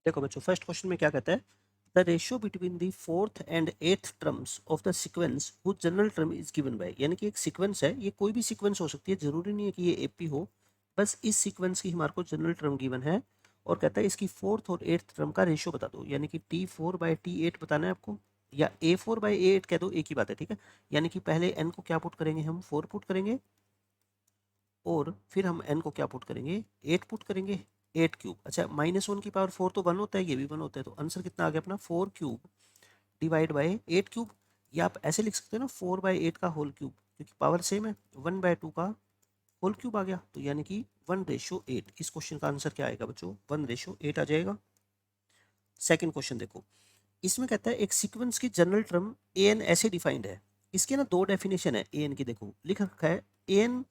देखो बच्चों, first question में क्या कहता है, the ratio between the fourth and eighth terms of the sequence whose general term is given by. यानी कि एक सीक्वेंस है, ये कोई भी सीक्वेंस हो सकती है, जरूरी नहीं है कि ये एपी हो, बस इस सीक्वेंस की हमारे को जनरल टर्म गिवन है और कहता है इसकी फोर्थ और एट्थ टर्म का रेशियो बता दो। यानी कि T4/T8 बताना है आपको, या A4/A8 कह दो, एक ही बात है, ठीक है। यानी कि पहले n को क्या पुट करेंगे, हम 4 पुट करेंगे और फिर हम n को क्या पुट करेंगे, 8 पुट करेंगे, 8 क्यूब। अच्छा, -1 की पावर 4 तो 1 होता है, ये भी 1 होता है, तो आंसर कितना आ गया अपना 4 क्यूब डिवाइड बाय 8 क्यूब। या आप ऐसे लिख सकते हो ना, 4/8 का होल क्यूब, क्योंकि पावर सेम है, 1/2 का होल क्यूब आ गया, तो यानी कि 1:8। इस क्वेश्चन का आंसर क्या आएगा बच्चों, 1:8 आ जाएगा। सेकंड क्वेश्चन देखो, इसमें कहता है एक सीक्वेंस की जनरल टर्म an ऐसे डिफाइंड है। इसके ना दो डेफिनेशन है an की, देखो लिख रखा है an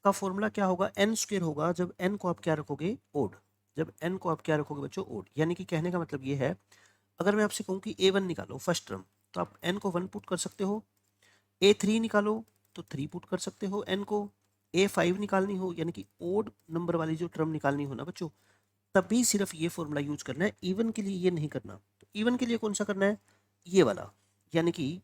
का फॉर्मूला क्या होगा, एन स्क्वायर होगा जब एन को आप क्या रखोगे, ओड। जब एन को आप क्या रखोगे बच्चों, ओड। यानी कि कहने का मतलब ये है, अगर मैं आपसे कहूँ कि A1 निकालो फर्स्ट टर्म, तो आप एन को 1 पुट कर सकते हो। A3 निकालो तो 3 पुट कर सकते हो एन को। A5 निकालनी हो, यानी कि ओड नंबर वाली जो टर्म निकालनी हो ना बच्चों, तभी सिर्फ ये फॉर्मूला यूज करना है। इवन के लिए ये नहीं करना। तो इवन के लिए कौन सा करना है, ये वाला। यानी कि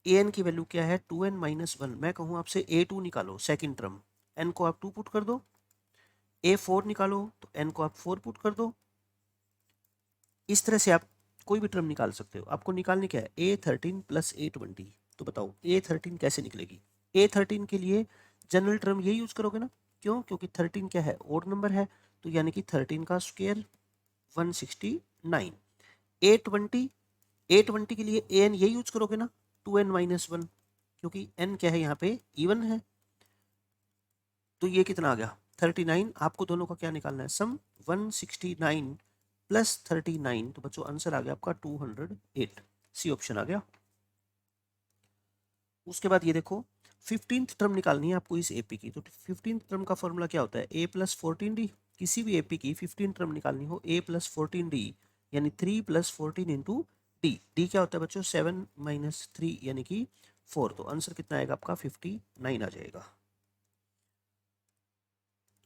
an की वैल्यू क्या है, 2n-1। मैं कहूँ आपसे A2 निकालो सेकंड टर्म, n को आप 2 पुट कर दो। A4 निकालो तो n को आप 4 पुट कर दो। इस तरह से आप कोई भी टर्म निकाल सकते हो। आपको निकालनी क्या है, A13 प्लस A20। तो बताओ A13 कैसे निकलेगी। A13 के लिए जनरल टर्म ये यूज करोगे ना, क्यों, क्योंकि 13 क्या है, ओड नंबर है, तो यानी कि 13 का स्क्वायर 169। A20, A20 के लिए an ये यूज करोगे ना, 2n-1, क्योंकि n क्या है यहाँ पे, इवन है, तो ये कितना आ गया 39। आपको दोनों का क्या निकालना है, सम 169 प्लस 39, तो बच्चों आंसर आ गया आपका 208। सी ऑप्शन आ गया। उसके बाद ये देखो, 15th टर्म निकालनी है आपको इस एपी की। तो 15th टर्म का फॉर्मूला क्या होता है, A+14D। किसी भी एपी की 15 टर्म निकालनी हो, A+14D, यानी 3 + 14 इंटू डी। डी क्या होता है बच्चों, 7 - 3 यानी कि 4। तो आंसर कितना आएगा आपका 59 आ जाएगा।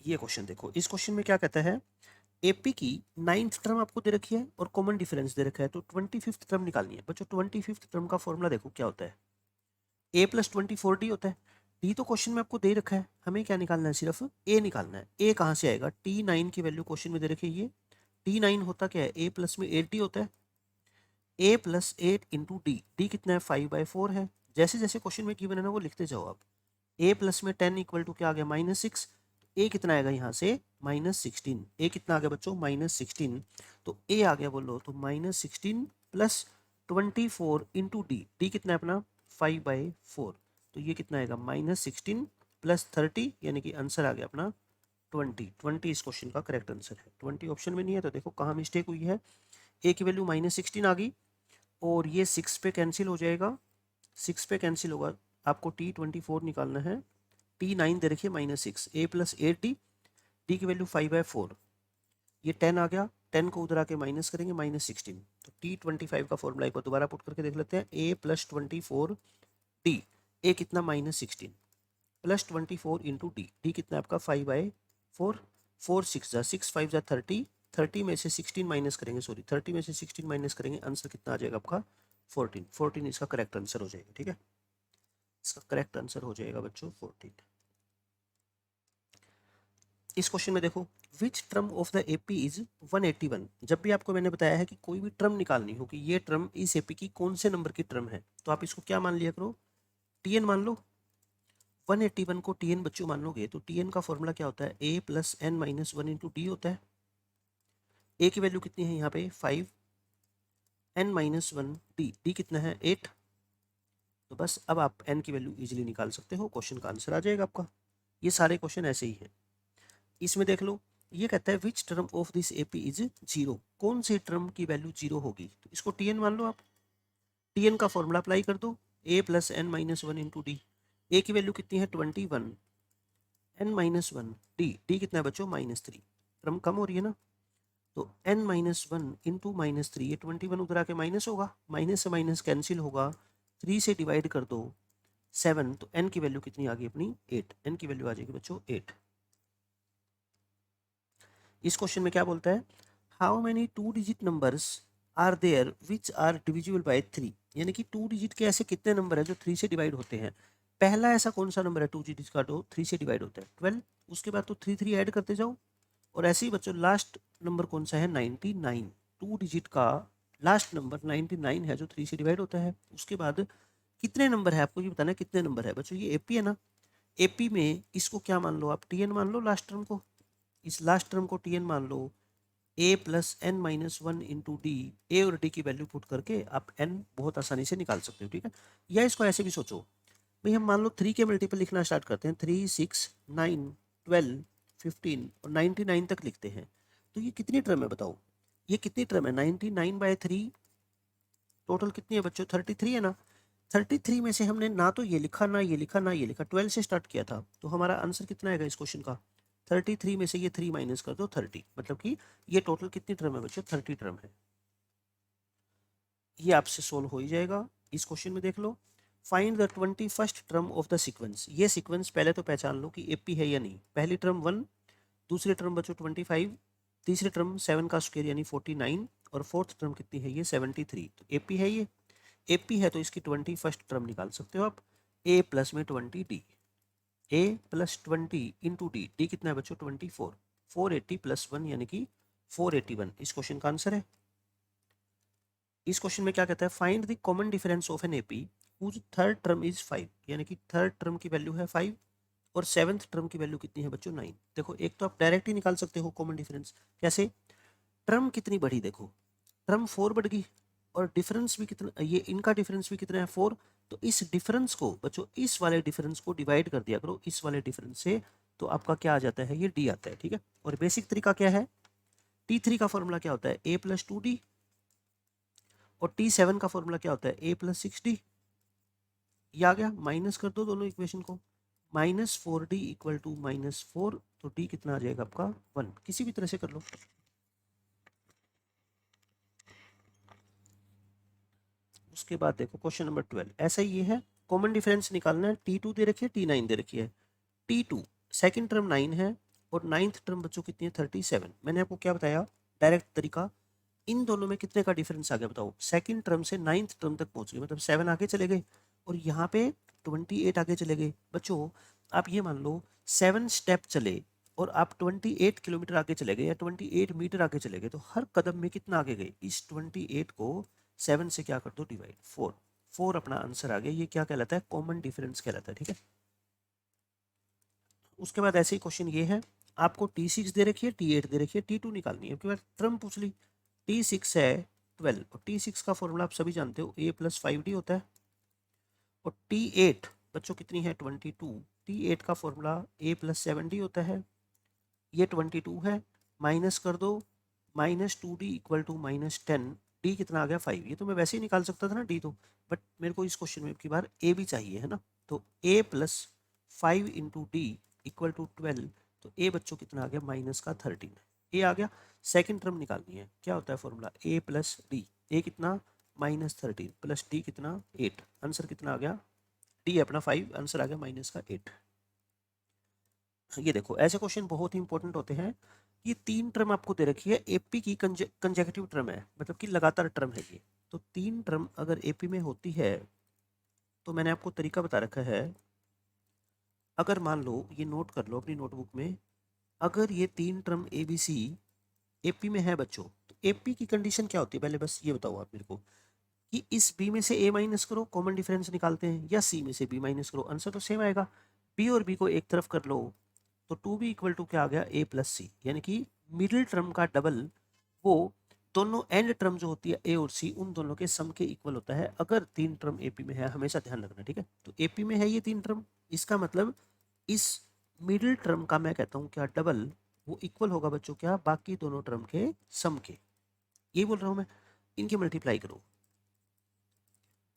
ये क्वेश्चन देखो, इस क्वेश्चन में क्या कहता है, एपी की 9th टर्म आपको दे रखी है और कॉमन डिफरेंस दे रखा है, तो 25th टर्म निकालनी है। बच्चों 25th टर्म का फॉर्मूला देखो क्या होता है, A+24D होता है। डी तो क्वेश्चन में आपको दे रखा है, हमें क्या निकालना है, सिर्फ ए निकालना है। ए कहाँ से आएगा, T9 की वैल्यू क्वेश्चन में दे रखी है, ये T9 होता क्या है, A प्लस में 8D होता है। A+8 इंटू डी, डी कितना है, 5/4 है। जैसे जैसे क्वेश्चन में गिवन है ना, वो लिखते जाओ आप। A प्लस में 10 इक्वल टू क्या आ गया, -6। ए कितना आएगा यहाँ से, -16। ए कितना आ गया बच्चों, -16। तो ए आ गया, बोलो तो -16 प्लस 24 इंटू डी। डी कितना है अपना 5/4। तो ये कितना आएगा, -16 प्लस 30, यानी कि आंसर आ गया अपना 20। इस क्वेश्चन का करेक्ट आंसर है। 20 ऑप्शन में नहीं है, तो देखो कहाँ मिस्टेक हुई है। ए की वैल्यू -16 आ गई और ये 6 पे कैंसिल हो जाएगा, 6 पे कैंसिल होगा। आपको T24 निकालना है। T9 दे रखिए -6, A+8D, डी की वैल्यू 5/4, ये 10 आ गया, 10 को उधर आके माइनस करेंगे, -16। तो T25 का फॉर्मूला एक बार दोबारा पुट करके देख लेते हैं, A+24D। ए कितना, -16 प्लस 24 इंटू डी। डी कितना आपका 5/4। 4 6 जा 6 5 जा 30, 30 में से 16 माइनस करेंगे, सॉरी 30 में से 16 माइनस करेंगे, आंसर कितना आ जाएगा आपका 14। 14 इसका करेक्ट आंसर हो जाएगा, ठीक है। इसका करेक्ट आंसर हो जाएगा बच्चों 14। इस क्वेश्चन में देखो, which term of the AP is 181। जब भी आपको मैंने बताया है कि कोई भी टर्म निकालनी हो कि ये टर्म इस एपी की कौन से नंबर की टर्म है, तो आप इसको क्या मान लिया करो, टीएन मान लो। 181 को टीएन बच्चों मान लोगे, तो टीएन का फॉर्मूला क्या होता है, A+n-1 इंटू डी होता है। ए की वैल्यू कितनी है यहाँ पे 5, n-1 डी, डी कितना है 8। तो बस अब आप n की वैल्यू इजीली निकाल सकते हो, क्वेश्चन का आंसर आ जाएगा आपका। ये सारे क्वेश्चन ऐसे ही हैं। इसमें देख लो, ये कहता है which term of this AP is 0। कौन सी टर्म की वैल्यू 0 होगी, तो इसको टीएन मान लो आप। टीएन का फॉर्मूला अप्लाई कर दो, A+n-1 इंटू डी। ए की वैल्यू कितनी है 21, n-1 डी, डी कितना है बच्चों -3। टर्म कम हो रही है ना, तो n-1 इंटू -3, ये 21 उधर आके माइनस होगा, माइनस से माइनस कैंसिल होगा, 3 से डिवाइड कर दो 7, तो n की वैल्यू कितनी आ गई अपनी 8। n की वैल्यू आ जाएगी बच्चों 8। इस क्वेश्चन में क्या बोलता है, how many 2 digit numbers are there which are divisible by 3, यानी कि 2 डिजिट के ऐसे कितने नंबर है जो 3 से डिवाइड होते हैं। पहला ऐसा कौन सा नंबर है 2 डिजिट का जो 3 से डिवाइड होता है? 12। उसके बाद तो 3 ऐड करते जाओ। और ऐसे ही बच्चों लास्ट नंबर कौन सा है? 99। 2 डिजिट का लास्ट नंबर 99 है जो 3 से डिवाइड होता है। उसके बाद कितने नंबर है आपको ये बताना है, कितने नंबर है बच्चों? ये एपी है ना, एपी में इसको क्या मान लो आप? टीएन मान लो लास्ट टर्म को, इस लास्ट टर्म को टीएन मान लो। A plus n minus one into d, a और डी की वैल्यू पुट करके आप एन बहुत आसानी से निकाल सकते हो, ठीक है। या इसको ऐसे भी सोचो भाई, हम मान लो 3 के मल्टीपल लिखना स्टार्ट करते हैं, 3, 6, 9, 12, 15 और 99 तक लिखते हैं। तो ये कितनी टर्म है बताओ? ये कितनी टर्म है? 99/3 टोटल कितनी है बच्चों? 33 है ना। 33 में से हमने ना तो ये लिखा ना ये लिखा ना ये लिखा, 12 से स्टार्ट किया था, तो हमारा आंसर कितना आएगा इस क्वेश्चन का? 33 में से ये 3 माइनस कर दो 30, मतलब कि ये टोटल कितनी टर्म है बच्चों? 30 टर्म है। ये आपसे सोल्व हो ही जाएगा। इस क्वेश्चन में देख लो, find the 21st term of the sequence. ये सीक्वेंस पहले तो पहचान लो कि एपी है या नहीं। पहली टर्म 1, दूसरी टर्म बच्चों 25, तीसरी टर्म 7 का स्क्वायर यानी 49 और फोर्थ टर्म कितनी है? ये 73। तो एपी है ये, एपी है तो इसकी 21st टर्म निकाल सकते हो आप। ए प्लस में 20 डी, ए प्लस 20 इंटू डी, डी कितना है बच्चों? 24। 480 प्लस 1 यानी कि 481 इस क्वेश्चन का आंसर है। इस क्वेश्चन में क्या कहता है? Find the common difference of an AP whose third term is 5, यानी कि थर्ड टर्म की वैल्यू है 5 और सेवंथ टर्म की वैल्यू कितनी है बच्चों? 9। देखो एक तो आप डायरेक्ट ही निकाल सकते हो कॉमन डिफरेंस। कैसे? टर्म कितनी बढ़ी, देखो टर्म 4 बढ़ गई और डिफरेंस भी कितना, ये इनका डिफरेंस भी कितना है? 4। तो इस डिफरेंस को बच्चों, इस वाले डिफरेंस को डिवाइड कर दिया करो इस वाले डिफरेंस से, तो आपका क्या आ जाता है? ये डी आता है, ठीक है। और बेसिक तरीका क्या है? T3 का फॉर्मूला क्या होता है? a plus 2d। और T7 का फॉर्मूला क्या होता है? a plus 6d। ये आ गया, माइनस कर दो दोनों इक्वेशन को। -4d इक्वल टू -4, तो d कितना आ जाएगा आपका? 1। किसी भी तरह से कर लो। उसके बाद देखो क्वेश्चन नंबर 12, ऐसा ही ये है, कॉमन डिफरेंस निकालना है। T2 दे रखी है, T9 दे रखी है। T2 सेकंड टर्म 9 है और नाइन्थ टर्म बच्चों कितनी है? 37। मैंने आपको क्या बताया डायरेक्ट तरीका? इन दोनों में कितने का डिफरेंस आ गया बताओ? सेकंड टर्म से नाइन्थ टर्म तक पहुंच गए, मतलब 7 आगे चले गए और यहाँ पे 28 आगे चले गए। बच्चों आप ये मान लो 7 स्टेप चले और आप 28 किलोमीटर आगे चले गए या 28 मीटर आगे चले गए, तो हर कदम में कितना आगे गए? इस 28 को 7 से क्या कर दो? डिवाइड। 4। 4 अपना आंसर आ गया। ये क्या कहलाता है? कॉमन डिफरेंस कहलाता है, ठीक है। उसके बाद ऐसे ही क्वेश्चन ये है, आपको T6 दे रखी है, T8 दे रखी है, T2 निकालनी है। उसके बाद टर्म पूछ ली। T6 है 12 और T6 का फॉर्मूला आप सभी जानते हो, a प्लस 5d होता है। और T8 बच्चों कितनी है? 22। T8 का फॉर्मूला a प्लस 7d होता है। ये 22 है, माइनस कर दो, -2d इक्वल टू -10। d कितना आ गया? 5। ये तो मैं वैसे ही निकाल सकता था ना d तो, बट मेरे को इस क्वेश्चन में की बार a भी चाहिए है ना, तो a plus 5 into d equal to 12। तो a बच्चों कितना आ गया? -13। a आ गया। सेकंड टर्म निकालनी है, क्या होता है formula? a plus D, a कितना? -13 प्लस d कितना? 8। आंसर कितना आ गया? d अपना 5, आंसर आ गया -8। ये देखो ऐसे क्वेश्चन बहुत ही इंपॉर्टेंट होते हैं। ये 3 टर्म आपको दे रखी है, एपी की कंजेक्टिव टर्म है, मतलब कि लगातार टर्म है ये। तो 3 टर्म अगर एपी में होती है तो मैंने आपको तरीका बता रखा है। अगर मान लो, ये नोट कर लो अपनी नोटबुक में, अगर ये 3 term a b c AP में है बच्चों, तो एपी की कंडीशन क्या होती है पहले बस ये बताओ आप मेरे को, कि इस बी में से ए माइनस करो, कॉमन डिफरेंस निकालते हैं, या सी में से बी माइनस करो, आंसर तो सेम आएगा। बी और बी को एक तरफ कर लो, तो 2b इक्वल टू क्या आ गया? a प्लस सी, यानी कि मिडिल टर्म का डबल, वो दोनों एंड टर्म जो होती है a और c, उन दोनों के सम के इक्वल होता है अगर 3 टर्म एपी में है। हमेशा ध्यान रखना, ठीक है। तो एपी में है ये 3 टर्म, इसका मतलब इस मिडिल टर्म का मैं कहता हूँ क्या? डबल, वो इक्वल होगा बच्चों क्या? बाकी दोनों टर्म के सम के। ये बोल रहा हूँ मैं, इनके मल्टीप्लाई करो।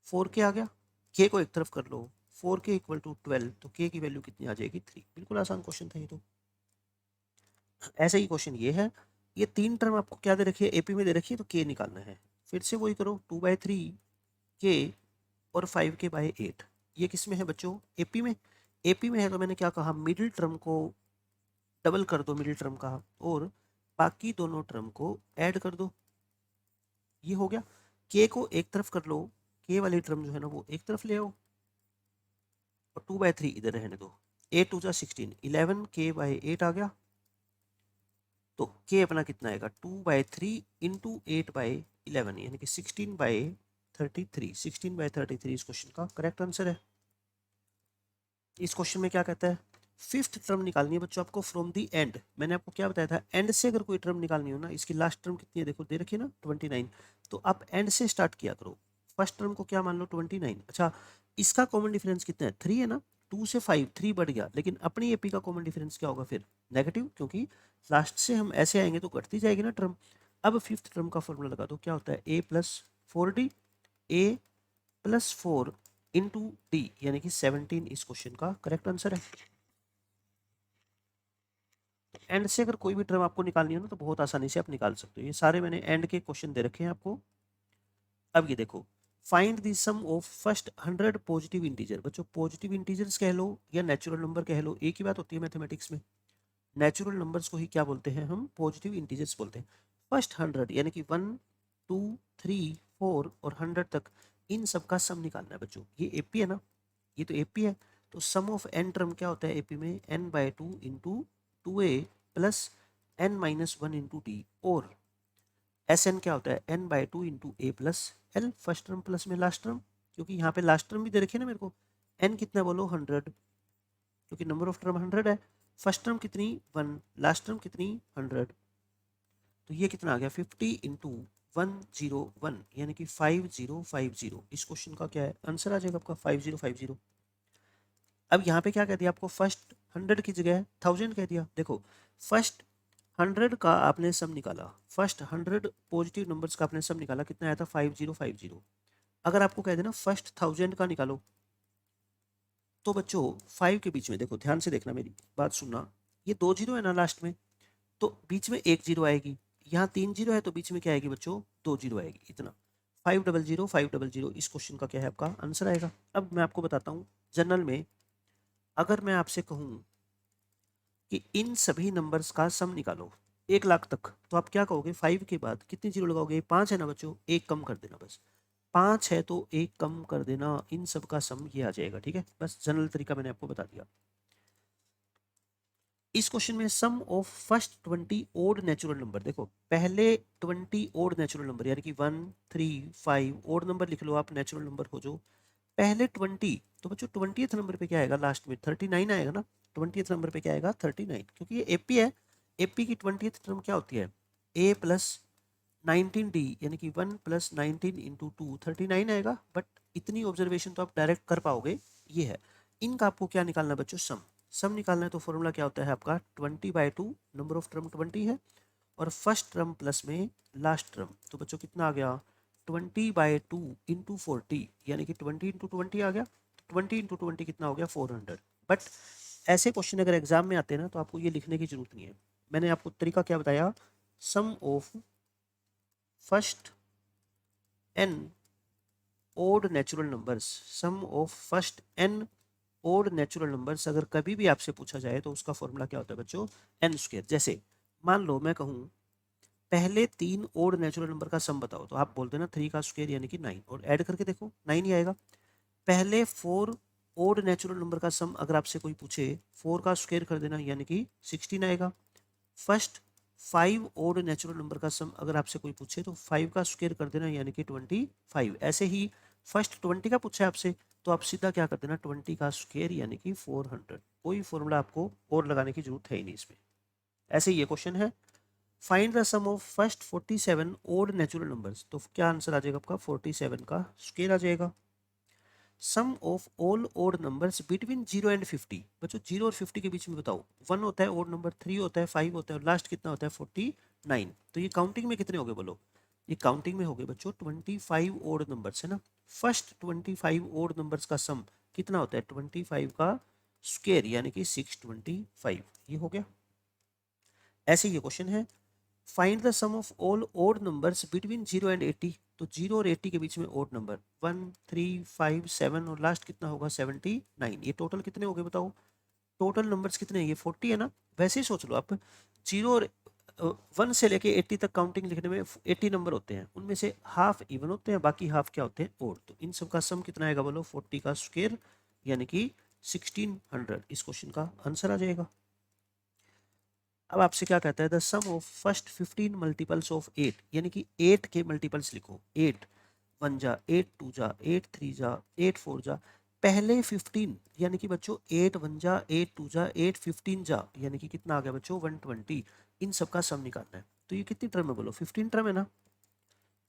4k आ गया, k को एक तरफ कर लो, 4k इक्वल टू 12, तो k की वैल्यू कितनी आ जाएगी? 3। बिल्कुल आसान क्वेश्चन था ये तो। ऐसा ही क्वेश्चन ये है, ये 3 टर्म आपको क्या दे रखी है? एपी में दे रखी है, तो के निकालना है। फिर से वही करो, 2/3 के और 5k/8। ये किस में है बच्चों? एपी में। एपी में है तो मैंने क्या कहा? मिडिल टर्म को डबल कर दो मिडिल टर्म का, और बाकी दोनों टर्म को ऐड कर दो, ये हो गया। के को एक तरफ कर लो, के वाली टर्म जो है ना वो एक तरफ ले आओ और 2/3 इधर रहने दो। 8 2 16, 11 के बाई 8 आ गया। तो के अपना कितना आएगा 2/3 इंटू 8/11 यानी कि 16/33। 16/33 इस क्वेश्चन का करेक्ट आंसर है। इस क्वेश्चन में क्या कहता है, फिफ्थ टर्म निकालनी है बच्चों आपको फ्रॉम दी एंड। मैंने आपको क्या बताया था, एंड से अगर कोई टर्म निकालनी हो ना, इसकी लास्ट टर्म कितनी है देखो दे रखी है ना 29, तो आप एंड से स्टार्ट किया करो। फर्स्ट टर्म को क्या मान लो 29। अच्छा इसका कॉमन डिफरेंस कितना है 3 है ना, 2 से 5 3 बढ़ गया, लेकिन अपनी एपी का कॉमन डिफरेंस क्या होगा फिर नेगेटिव, क्योंकि लास्ट से हम ऐसे आएंगे तो घटती जाएगी ना टर्म। अब फिफ्थ टर्म का फॉर्मूला लगा दो, क्या होता है a plus 4d, a plus 4 into D यानी कि 17 इस क्वेश्चन का करेक्ट आंसर है। एंड से अगर कोई भी टर्म आपको निकालनी हो ना तो बहुत आसानी से आप निकाल सकते हो। ये सारे मैंने एंड के क्वेश्चन दे रखे हैं आपको। अब ये देखो, find the sum of first 100 positive integer. बच्चों पॉजिटिव इंटीजर्स कह लो या नेचुरल नंबर कह लो, एक ही बात होती है मैथमेटिक्स में। नेचुरल नंबर्स को ही क्या बोलते हैं हम, पॉजिटिव इंटीजर्स बोलते हैं। फर्स्ट 100 यानी कि 1 2 3 4 और 100 तक, इन सब का सम निकालना है बच्चों। ये एपी है ना, ये तो एपी है। तो सम ऑफ एन टर्म क्या होता है एपी में, n/2 into 2a plus n-1 into d, और एस एन क्या होता है n/2 into a plus l. First term plus में लास्ट टर्म, क्योंकि यहाँ पे लास्ट टर्म भी दे रखी है ना मेरे को। n कितना बोलो 100, क्योंकि नंबर ऑफ टर्म 100 है। फर्स्ट टर्म कितनी 1, लास्ट टर्म कितनी 100, तो ये कितना आ गया 50 इंटू 101 यानी कि 5050। इस क्वेश्चन का क्या है आंसर आ जाएगा आपका 5050। अब यहाँ पे क्या कह दिया आपको, फर्स्ट 100 की जगह 1000 कह दिया। देखो फर्स्ट 100 का आपने सम निकाला, फर्स्ट 100 पॉजिटिव नंबर्स का आपने सम निकाला, कितना आया था 5050। अगर आपको कह देना फर्स्ट 1000 का निकालो, तो बच्चों 5 के बीच में देखो, ध्यान से देखना मेरी बात सुनना, ये 2 जीरो है ना लास्ट में, तो बीच में 1 जीरो आएगी। यहाँ 3 जीरो है तो बीच में क्या आएगी बच्चों 2 जीरो आएगी। इतना 500 इस क्वेश्चन का क्या है आपका आंसर आएगा। अब मैं आपको बताता हूँ, जनरल में अगर मैं आपसे कहूँ कि इन सभी नंबर्स का सम निकालो 1 लाख तक, तो आप क्या कहोगे, 5 के बाद कितनी जीरो लगाओगे, 5 है ना बच्चों, एक कम कर देना बस। 5 है तो एक कम कर देना, इन सब का सम ये आ जाएगा। ठीक है, बस जनरल तरीका मैंने आपको बता दिया। इस क्वेश्चन में sum of first 20 odd natural number, देखो पहले 20 ओड नेचुरल नंबर यानी कि 1 3 5 ओड नंबर लिख लो आप, नेचुरल नंबर हो जो पहले 20, तो बच्चों 20th नंबर पे क्या आएगा लास्ट में 39 आएगा ना। 20th नंबर पे क्या आएगा 39, क्योंकि ये एपी है। एपी की 20th टर्म क्या होती है a प्लस 19d यानी कि 1 प्लस 19 इंटू 2 39 आएगा। बट इतनी ऑब्जर्वेशन तो आप डायरेक्ट कर पाओगे, ये है। इनका आपको क्या निकालना है बच्चों, सम। सम निकालना है तो फॉर्मूला क्या होता है आपका 20/2, नंबर ऑफ टर्म 20 है, और फर्स्ट टर्म प्लस में लास्ट टर्म, तो बच्चों कितना आ गया 20/2 इंटू 40 यानी कि 20 इंटू 20 आ गया। 20 इंटू 20 कितना हो गया 400। बट ऐसे क्वेश्चन अगर एग्जाम में आते हैं ना तो आपको ये लिखने की जरूरत नहीं है। मैंने आपको तरीका क्या बताया, sum of first n odd natural numbers, sum of first n odd natural numbers अगर कभी भी आपसे पूछा जाए तो उसका फॉर्मूला क्या होता है बच्चों n²। जैसे मान लो मैं कहूँ पहले 3 ओड नेचुरल नंबर का सम बताओ, तो आप बोलते हैं ना 3 का स्क्वायर यानी कि 9, और ऐड करके देखो 9 ही आएगा। पहले 4 ओड नेचुरल नंबर का सम अगर आपसे कोई पूछे 4 का स्क्वायर कर देना यानी कि 16 आएगा। फर्स्ट 5 ओड नेचुरल नंबर का सम अगर आपसे कोई पूछे तो 5 का स्क्वायर कर देना यानी कि 25। ऐसे ही फर्स्ट 20 का पूछा है आपसे तो आप सीधा क्या कर देना 20 का स्क्वायर यानी कि 400। कोई फॉर्मूला आपको और लगाने की जरूरत है ही नहीं इसमें। ऐसे ही ये क्वेश्चन है, find the sum of first 47 odd natural numbers, तो क्या आंसर आ जाएगा आपका 47 का स्क्वायर आ जाएगा। Sum of all odd numbers between 0 and 50, बच्चों 0 और 50 के बीच में बताओ। 1 होता है ओड नंबर, 3 होता है, 5 होता है, और लास्ट कितना होता है 49। तो ये काउंटिंग में कितने हो गए बोलो, ये काउंटिंग में हो गए बच्चों 25 ओड नंबर्स है ना। फर्स्ट 25 ओड नंबर्स का सम कितना होता है 25 का स्क्वायर यानी कि 625। ये हो गया। ऐसे ये क्वेश्चन है, find the sum of all odd numbers between 0 and 80, तो 0 और 80 के बीच में ओड नंबर 1 3 5 7 और लास्ट कितना होगा 79। ये टोटल कितने हो गए बताओ, टोटल नंबर्स कितने हैं, ये 40 है ना। वैसे ही सोच लो आप, 0 और 1 से लेके 80 तक काउंटिंग लिखने में 80 नंबर होते हैं, उनमें से हाफ इवन होते हैं, बाकी हाफ क्या होते हैं ओड। तो इन सब का सम कितना आएगा बोलो, 40 का स्क्वायर यानी कि 1600। इस क्वेश्चन का आंसर आ जाएगा। अब आपसे क्या कहता है, the sum of first 15 multiples of 8, यानी कि 8 के मल्टीपल्स लिखो। 8 1 जा, 8 2 जा, 8 3 जा, 8 4 जा, पहले 15 यानी कि बच्चों 8 1 जा, 8 2 जा, 8 15 जा, यानी कि कितना आ गया बच्चों 120। इन सब का सम निकालना है। तो ये कितनी टर्म है बोलो, 15 टर्म है ना।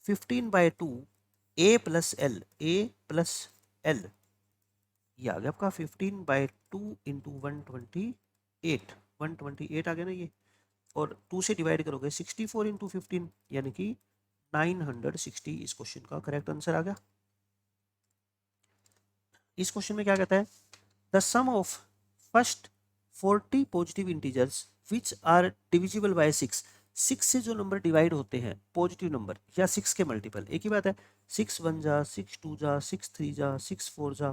15/2 a plus L, a plus L, ये आ गया आपका 15/2 इंटू 128, 128 आ गया ना ये। और 2 से डिवाइड करोगे 64 इंटू 15 यानी कि 960। इस क्वेश्चन का करेक्ट आंसर आ गया। इस क्वेश्चन में क्या कहता है, the sum of first 40 positive integers which are divisible by 6, 6 से जो नंबर डिवाइड होते हैं पॉजिटिव नंबर या 6 के मल्टीपल, एक ही बात है। 6 1 जा, 6 2 जा, 6 3 जा, 6 4 जा,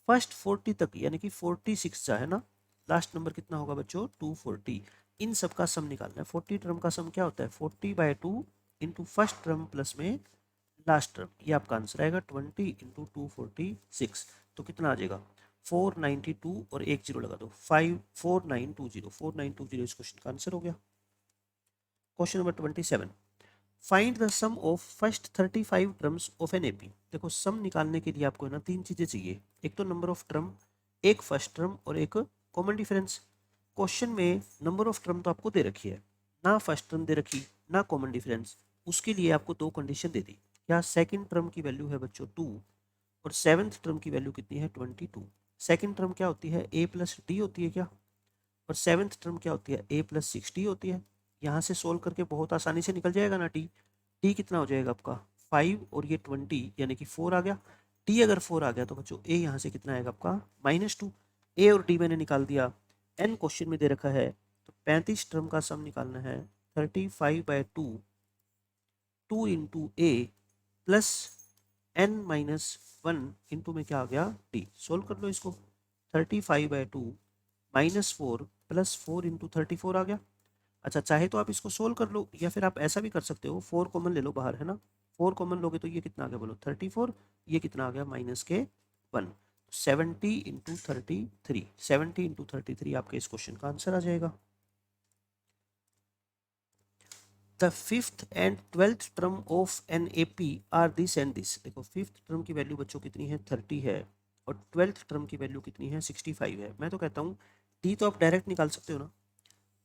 फर्स्ट 40 तक यानी कि 46 जा है ना। लास्ट नंबर कितना होगा बच्चों 240। इन सब का सम निकालना है। 40 टर्म का सम क्या होता है 40/2 इंटू फर्स्ट टर्म प्लस में लास्ट टर्म, ये आपका आंसर आएगा 20 इंटू 246। तो कितना आ जाएगा 492 और एक जीरो लगा दो 54920, 4920 इस क्वेश्चन का आंसर हो गया। Question number 27, find the sum of first 35 terms of an AP. देखो सम निकालने के लिए आपको है ना 3 चीजें चाहिए, एक तो नंबर ऑफ टर्म, एक फर्स्ट टर्म और एक कॉमन डिफरेंस। क्वेश्चन में नंबर ऑफ टर्म तो आपको दे रखी है, ना फर्स्ट टर्म दे रखी ना कॉमन डिफरेंस। उसके लिए आपको दो कंडीशन दे दी। क्या सेकंड टर्म की वैल्यू है बच्चों 2 और सेवन्थ टर्म की वैल्यू कितनी है 22। सेकंड टर्म क्या होती है a प्लस डी होती है क्या, और सेवन्थ टर्म क्या होती है a प्लस 6d होती है। यहाँ से सोल्व करके बहुत आसानी से निकल जाएगा ना डी कितना हो जाएगा आपका 5 और ये 20 यानी कि 4 आ गया। डी अगर 4 आ गया तो बच्चों ए यहाँ से कितना आएगा आपका -2। ए और डी मैंने निकाल दिया। एन क्वेश्चन में दे रखा है तो 35 टर्म का सम निकालना है 35/2 2 into a plus n-1 into में क्या आ गया डी। सोल्व कर लो इसको। 35/2 -4 प्लस 4 इंटू 34 आ गया। अच्छा चाहे तो आप इसको सोल्व कर लो या फिर आप ऐसा भी कर सकते हो 4 कॉमन ले लो बाहर है ना। 4 कॉमन लोगे तो ये कितना आ गया बोलो 34, ये कितना आ गया -1। 70 इंटू 33, 70 इंटू 33 आपके इस क्वेश्चन का आंसर आ जाएगा। The fifth and 12th term of an A P are this and this. देखो फिफ्थ टर्म की वैल्यू बच्चों कितनी है 30 है और 12th टर्म की वैल्यू कितनी है 65 है। मैं तो कहता हूँ डी तो आप डायरेक्ट निकाल सकते हो ना।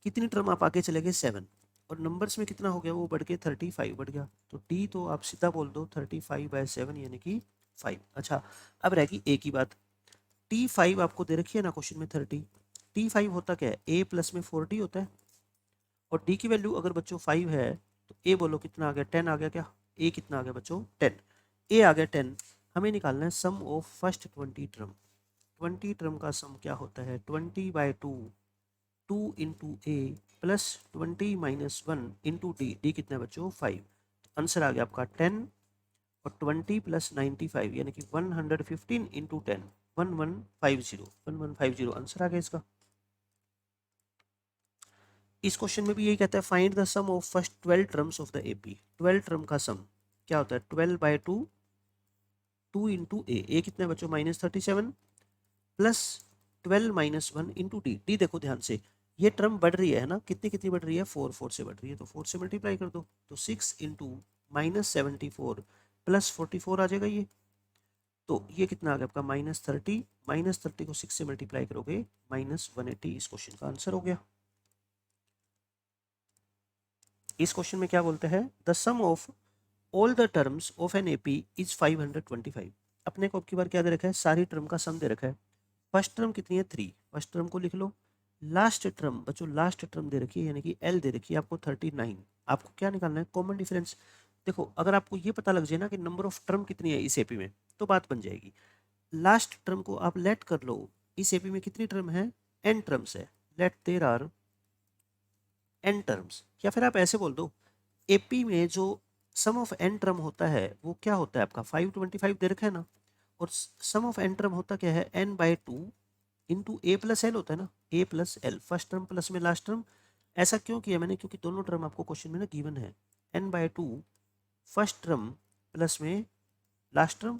कितनी टर्म आप आगे चले गए 7 और नंबर्स में कितना हो गया वो बढ़ के 35 बढ़ गया। तो डी तो आप सीधा बोल दो 35/7 यानी कि 5। अच्छा अब रहेगी ए की बात। T5 आपको दे रखी है ना क्वेश्चन में 30। T5 होता क्या है a प्लस में 4d होता है और d की वैल्यू अगर बच्चों 5 है तो a बोलो कितना आ गया 10 आ गया क्या। a कितना आ गया बच्चों 10, a आ गया 10। हमें निकालना है sum of first 20 term. 20 term का सम क्या होता है 20/2 2 into a plus 20 -1 into d. D कितना है बच्चों 5। आंसर आ गया आपका 10 और 20 प्लस 95 यानी कि 115 इंटू 10 1150, 1150 आंसर आ गया इसका। इस क्वेश्चन में भी यही कहता है find the sum of first 12 terms of the AP. 12 term का सम क्या होता है 12/2 2 इंटू ए कितना है बच्चों -37 प्लस 12 -1 इंटू डी। डी देखो ध्यान से ये टर्म बढ़ रही है ना, कितनी कितनी बढ़ रही है 4 से बढ़ रही है तो 4 से मल्टीप्लाई कर दो तो 6 इंटू -74 प्लस 44 आ जाएगा ये। तो ये कितना आ गया आपका -30, -30 को 6 से मल्टीप्लाई करोगे -180। इस क्वेश्चन का आंसर हो गया। इस क्वेश्चन में क्या बोलते हैं the sum of all the terms of an AP is 525। अपने को अब की बार क्या दे रखा है सारी टर्म का सम दे रखा है। फर्स्ट टर्म कितनी है 3, फर्स्ट टर्म को लिख लो। लास्ट टर्म बच्चों लास्ट टर्म दे रखी है यानी कि एल दे रखी है आपको 39। आपको क्या निकालना है कॉमन डिफरेंस। देखो अगर आपको ये पता लग जाए ना कि नंबर ऑफ टर्म कितनी है इस एपी में तो बात बन जाएगी। लास्ट टर्म को आप लेट कर लो। इस एपी में कितनी टर्म है एन टर्म्स है, let there are n terms. या फिर आप ऐसे बोल दो एपी में जो सम ऑफ एन टर्म होता है वो क्या होता है आपका 525 दे रखा है ना। और सम ऑफ एन टर्म होता क्या है n/2 into a plus L होता है ना, a plus l first term plus में लास्ट टर्म। ऐसा क्यों किया मैंने, क्योंकि दोनों टर्म आपको क्वेश्चन में ना गिवन है, n/2 फर्स्ट टर्म प्लस में लास्ट टर्म,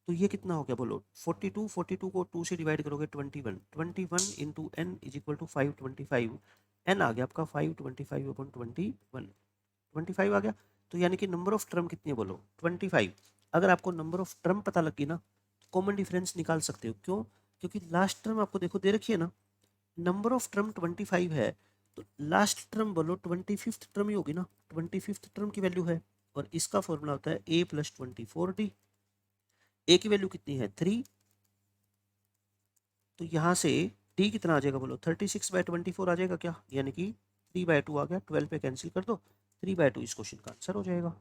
तो ये कितना हो गया बोलो 42, 42 को 2 से डिवाइड करोगे 21, 21 into n is equal to 525, n आ गया आपका 525/21, 25 आ गया। तो यानी कि नंबर ऑफ टर्म कितनी है बोलो 25। अगर आपको नंबर ऑफ टर्म पता लगी ना, कॉमन डिफरेंस निकाल सकते हो। क्यों? क्योंकि लास्ट टर्म आपको देखो दे रखी है ना, नंबर ऑफ टर्म 25 है, तो लास्ट टर्म बोलो 25th टर्म ही होगी ना, 25th टर्म की वैल्यू है, और इसका फॉर्मूला होता है a + 24d। ए की वैल्यू कितनी है 3, तो यहाँ से डी कितना आ जाएगा बोलो 36/24 आ जाएगा क्या, यानी कि 3/2 आ गया, 12 पे कैंसिल कर दो, 3/2 इस क्वेश्चन का आंसर हो जाएगा।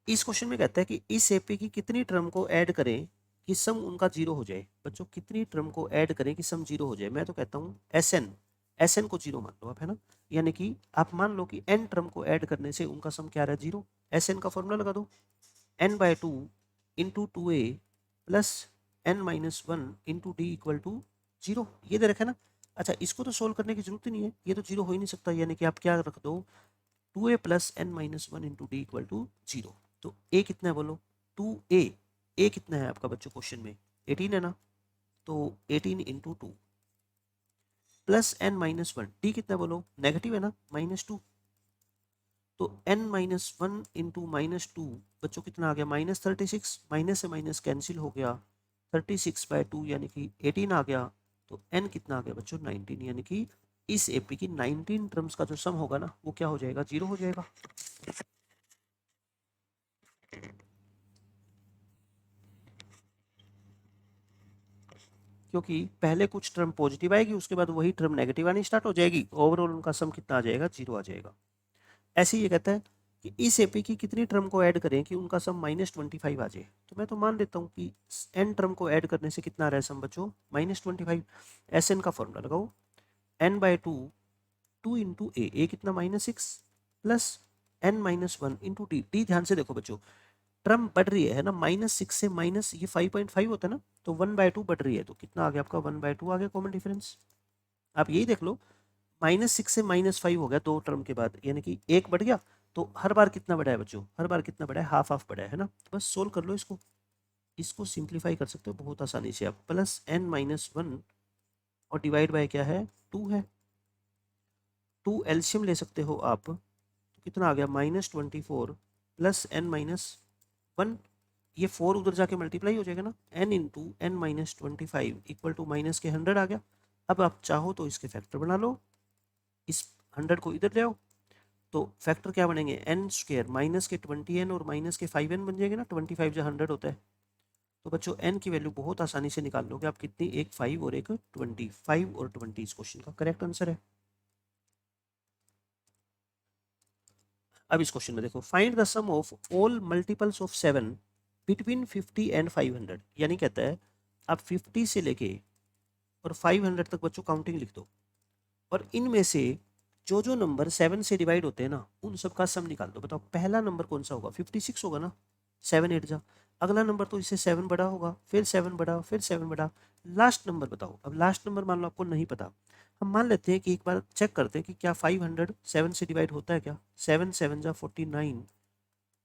इस क्वेश्चन में कहता है कि इस एपी की कितनी टर्म को ऐड करें कि सम उनका जीरो हो जाए। बच्चों कितनी टर्म को ऐड करें कि सम जीरो हो जाए, मैं तो कहता हूँ एस एन को जीरो मान लो आप, है ना, यानी कि आप मान लो कि एन टर्म को ऐड करने से उनका सम क्या रहा जीरो। एस एन का फॉर्मूला लगा दो, n/2 into 2a plus n-1 into d equal to zero, ये दे रखा है ना। अच्छा, इसको तो सोल्व करने की जरूरत ही नहीं है, ये तो जीरो हो ही नहीं सकता, यानी कि आप क्या रख दो 2a plus n-1 into d equal to zero. तो a कितना है बोलो 2a, a कितना है आपका बच्चों क्वेश्चन में 18 है ना, तो 18 इंटू 2 प्लस n-1, डी कितना है बोलो नेगेटिव है ना -2, तो n-1 इंटू -2 बच्चों कितना आ गया -36, माइनस से माइनस कैंसिल हो गया, 36/2 यानी कि 18 आ गया, तो n कितना आ गया बच्चों 19, यानी कि इस एपी की 19 टर्म्स का जो सम होगा ना वो क्या हो जाएगा जीरो हो जाएगा। क्योंकि पहले कुछ टर्म पॉजिटिव आएगी, उसके बाद वही टर्म नेगेटिव आनी स्टार्ट हो जाएगी, ओवरऑल उनका सम कितना आ जाएगा जीरो आ जाएगा। ऐसे ही ये कहता है कि इस एपी की कितनी टर्म को ऐड करें कि उनका सम -25 आ जाए। तो मैं तो मान लेता हूँ कि एन टर्म को ऐड करने से कितना आ रहा है सम बच्चों -25। एस एन का फॉर्मूला लगाओ n/2 2 इंटू ए कितना -6 plus n-1 into d. D ध्यान से देखो बच्चों, टर्म बढ़ रही है ना, -6 से माइनस ये 5.5 होता है ना, तो 1/2 बढ़ रही है, तो कितना आ गया आपका 1/2 आ गया कॉमन डिफरेंस। आप यही देख लो, -6 से -5 हो गया दो टर्म के बाद, यानी कि एक बढ़ गया, तो हर बार कितना बढ़ा है बच्चों, हर बार कितना बढ़ा है हाफ हाफ बढ़ा है ना। बस सोल्व कर लो इसको, इसको सिंप्लीफाई कर सकते हो बहुत आसानी से आप, प्लस n-1 और डिवाइड बाय क्या है 2 है, 2 एल्शियम ले सकते हो आप, तो कितना आ गया -24 प्लस n-1, ये 4 उधर जाके मल्टीप्लाई हो जाएगा ना, n into n-25 equal to minus के 100 आ गया। अब आप चाहो तो इसके फैक्टर बना लो, इस 100 को इधर ले आओ, तो फैक्टर क्या बनेंगे एन स्क्वायर माइनस के 20n और माइनस के 5n बन जाएंगे ना, 25 जो 100 होता है। तो बच्चों n की वैल्यू बहुत आसानी से निकाल लोगे आप, कितनी, एक 5 और एक 20, 5 और 20 इस क्वेश्चन का करेक्ट आंसर है। अब इस क्वेश्चन में देखो, find the sum of all multiples of 7 between 50 and 500, यानी कहता है आप 50 से लेके और 500 तक बच्चों काउंटिंग लिख दो, और इनमें से जो जो नंबर 7 से डिवाइड होते हैं ना उन सब का सम निकाल दो। बताओ पहला नंबर कौन सा होगा 56 होगा ना, 7 8 जा, अगला नंबर तो इससे 7 बड़ा होगा, फिर 7 बड़ा, फिर 7 बड़ा, लास्ट नंबर बताओ। अब लास्ट नंबर मान लो आपको नहीं पता, हम मान लेते हैं कि एक बार चेक करते हैं कि क्या 500 7 से डिवाइड होता है क्या, 7 7 जा 49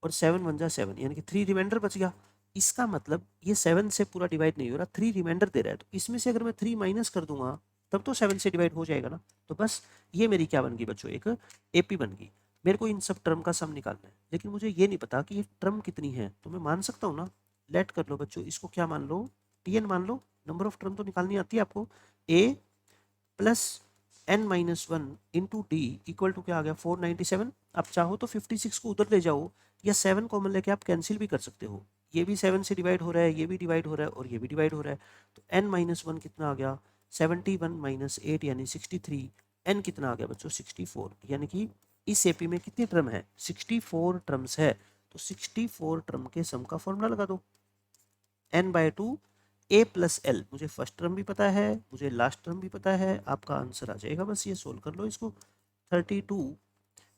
और 7 1 जा 7, यानी कि 3 रिमाइंडर बच गया। इसका मतलब ये 7 से पूरा डिवाइड नहीं हो रहा, 3 रिमाइंडर दे रहा है, तो इसमें से अगर मैं 3 माइनस कर दूंगा तब तो 7 से डिवाइड हो जाएगा ना। तो बस ये मेरी क्या बन गई बच्चों, एक एपी बन गई। मेरे को इन सब टर्म का सम निकालना है, लेकिन मुझे ये नहीं पता कि ये टर्म कितनी है, तो मैं मान सकता हूँ ना, लेट कर लो बच्चों, इसको क्या मान लो टीएन मान लो, नंबर ऑफ टर्म तो निकालनी आती है आपको, a plus n-1 into d equal to क्या आ गया 497। आप चाहो तो 56 को उधर ले जाओ, या 7 कॉमन लेके आप कैंसिल भी कर सकते हो, ये भी 7 से डिवाइड हो रहा है, ये भी डिवाइड हो रहा है और ये भी डिवाइड हो रहा है, तो n-1 कितना आ गया 71 - 8 यानी 63, n कितना आ गया बच्चों 64, यानी कि इस एपी में कितनी टर्म है 64 टर्म्स है, तो 64 टर्म के सम का फॉर्मूला लगा दो n/2 a प्लस एल, मुझे फर्स्ट टर्म भी पता है, मुझे लास्ट टर्म भी पता है, आपका आंसर आ जाएगा, बस ये सोल्व कर लो इसको। 32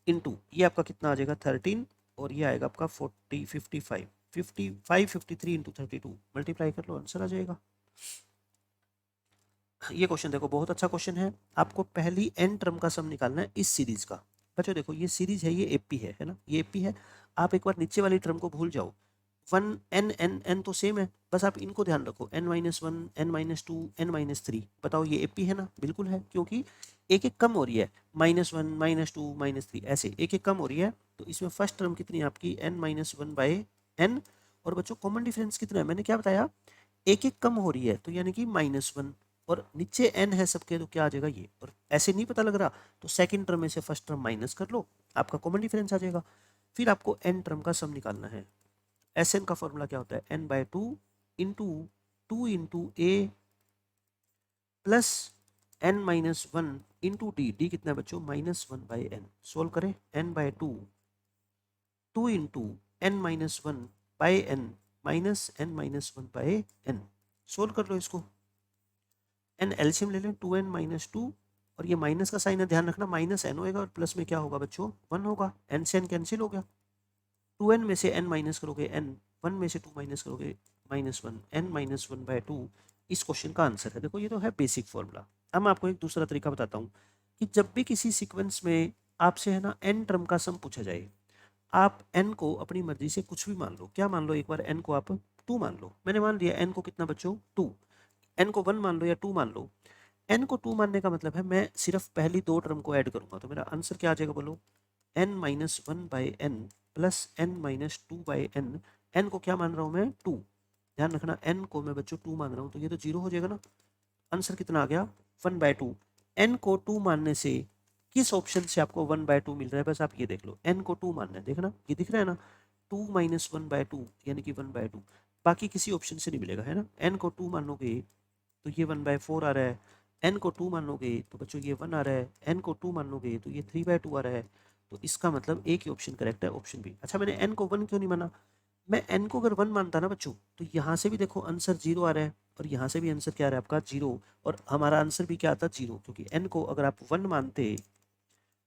इंटू ये आपका कितना आ जाएगा 13, और ये आएगा आपका 40 55 55 53 इंटू 32 मल्टीप्लाई कर लो, आंसर आ जाएगा। ये क्वेश्चन देखो बहुत अच्छा क्वेश्चन है। आपको पहली n टर्म का सम निकालना है इस सीरीज का। बच्चों देखो ये सीरीज है, ये एपी है ना, ये एपी है। आप एक बार नीचे वाली टर्म को भूल जाओ। वन एन एन एन तो सेम है, बस आप इनको ध्यान रखो, n-1 n-2 n-3। बताओ ये एपी है ना? बिल्कुल है, क्योंकि एक एक कम हो रही है, -1 -2 -3 ऐसे एक एक कम हो रही है। तो इसमें फर्स्ट टर्म कितनी है आपकी n-1/n। और बच्चों कॉमन डिफरेंस कितना है मैंने क्या बताया, एक एक कम हो रही है तो यानी कि -1। और नीचे n है सबके तो क्या आ जाएगा ये। और ऐसे नहीं पता लग रहा तो सेकंड टर्म में से फर्स्ट टर्म माइनस कर लो, आपका कॉमन डिफरेंस आ जाएगा। फिर आपको n टर्म का सम निकालना है। एस एन का फॉर्मूला क्या होता है, n/2 into 2 into a plus n-1 into d. D कितना है बच्चों, -1/n। सोल्व करें, n/2 2 into n-1/n minus n-1/n। Solve कर लो इसको। एन एलसीएम ले लें, 2n-2। और ये माइनस का साइन है, ध्यान रखना, माइनस एन होएगा और प्लस में क्या होगा बच्चों, 1 होगा। एन से एन कैंसिल हो गया, 2n में से n माइनस करोगे n, 1 में से 2 माइनस करोगे -1, n-1/2 इस क्वेश्चन का आंसर है। देखो ये तो है बेसिक फॉर्मूला। अब मैं आपको एक दूसरा तरीका बताता हूँ कि जब भी किसी सीक्वेंस में आपसे है ना n टर्म का सम पूछा जाए, आप n को अपनी मर्जी से कुछ भी मान लो। क्या मान लो, एक बार n को आप 2 मान लो। मैंने मान लिया n को कितना बच्चों 2। n को 1 मान लो या 2 मान लो। n को 2 मानने का मतलब है मैं सिर्फ पहली दो टर्म को ऐड करूंगा, तो मेरा आंसर क्या आ जाएगा बोलो, n-1/n प्लस n-2/n। n को क्या मान रहा हूं मैं 2, ध्यान रखना n को मैं बच्चों 2 मान रहा हूं, तो ये तो 0 हो जाएगा ना। आंसर कितना आ गया 1/2। n को 2 मानने से किस ऑप्शन से आपको 1/2 मिल रहा है, बस आप ये देख लो। n को 2 मानना है, देखना ये दिख रहा है ना, 2 माइनस 1/2 यानी कि 1/2। बाकी किसी ऑप्शन से नहीं मिलेगा है ना। n को 2 मानोगे तो ये 1/4 आ रहा है। n को 2 मानोगे तो बच्चों ये 1 आ रहा है। n को 2 मानोगे तो ये 3/2 आ रहा है। तो इसका मतलब एक ही ऑप्शन करेक्ट है, ऑप्शन बी। अच्छा मैंने n को 1 क्यों नहीं माना, मैं n को अगर 1 मानता ना बच्चों तो यहाँ से भी देखो आंसर 0 आ रहा है और यहाँ से भी आंसर क्या आ रहा है आपका 0। और हमारा आंसर भी क्या आता 0, क्योंकि n को अगर आप 1 मानते